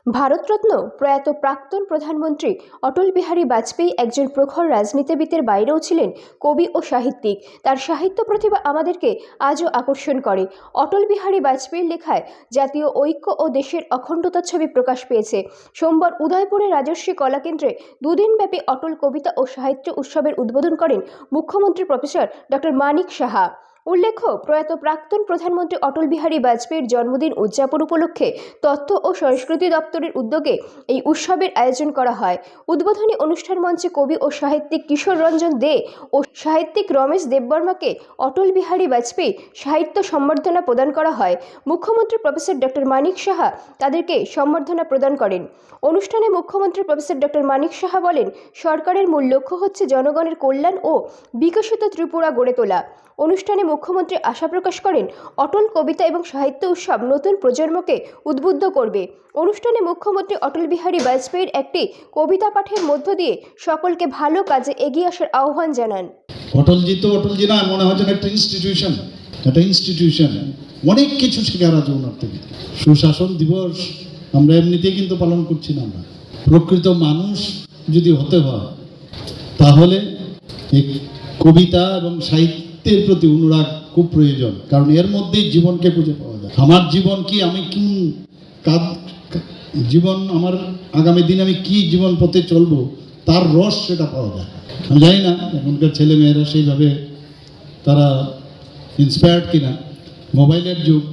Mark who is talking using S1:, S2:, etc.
S1: ভারতরত্ন প্রয়াত প্রাক্তন প্রধানমন্ত্রী অটল বিহারী বাজপেয়ী একজন প্রখর রাজনীতিবিদের বাইরেও ছিলেন কবি ও সাহিত্যিক। তার সাহিত্য প্রতিভা আমাদেরকে আজও আকর্ষণ করে। অটল বিহারী বাজপেয়ীর লেখায় জাতীয় ঐক্য ও দেশের অখণ্ডতার ছবি প্রকাশ পেয়েছে। সোমবার উদয়পুরের রাজর্ষি কলাকেন্দ্রে দুদিনব্যাপী অটল কবিতা ও সাহিত্য উৎসবের উদ্বোধন করেন মুখ্যমন্ত্রী প্রফেসর ডক্টর মানিক সাহা। উল্লেখ্য, প্রয়াত প্রাক্তন প্রধানমন্ত্রী অটল বিহারী বাজপেয়ীর জন্মদিন উদযাপন উপলক্ষে তথ্য ও সংস্কৃতি দপ্তরের উদ্যোগে এই উৎসবের আয়োজন করা হয়। উদ্বোধনী অনুষ্ঠান মঞ্চে কবি ও সাহিত্যিক কিশোর রঞ্জন দে ও সাহিত্যিক রমেশ দেববর্মাকে অটল বিহারী বাজপেয়ী সাহিত্য সম্বর্ধনা প্রদান করা হয়। মুখ্যমন্ত্রী প্রফেসর ডক্টর মানিক সাহা তাদেরকে সম্বর্ধনা প্রদান করেন। অনুষ্ঠানে মুখ্যমন্ত্রী প্রফেসর ডক্টর মানিক সাহা বলেন, সরকারের মূল লক্ষ্য হচ্ছে জনগণের কল্যাণ ও বিকশিত ত্রিপুরা গড়ে তোলা। অনুষ্ঠানে মুখ্যমন্ত্রী আশা প্রকাশ করেন, অটল কবিতা এবং সাহিত্য উৎসব নতুন প্রজন্মকে উদ্বুদ্ধ করবে। অনুষ্ঠানে মুখ্যমন্ত্রী অটল বিহারী বাজপেয়ীর একটি কবিতা পাঠের মধ্য দিয়ে সকলকে ভালো কাজে এগিয়ে আসার আহ্বান জানান।
S2: অটলজি তো অটলজি না, মনে হয় যেন একটা ইনস্টিটিউশন, অনেক কিছু শেখার আছে ওনার থেকে। সুশাসন দিবস আমরা এমনিতেই কিন্তু পালন করছি না। আমরা প্রকৃত মানুষ যদি হতে হয় তাহলে এই কবিতা এবং সাহিত্যের প্রতি অনুরাগ খুব প্রয়োজন, কারণ এর মধ্যেই জীবনকে খুঁজে পাওয়া যায়। আমার জীবন কি, আমি কি জীবন, আমার আগামী দিন আমি কি জীবন পথে চলবো, তার রস সেটা পাওয়া যায়। আমি জানি না এখনকার ছেলে মেয়েরা সেইভাবে তারা ইন্সপায়ার্ড কিনা। মোবাইলের যুগ,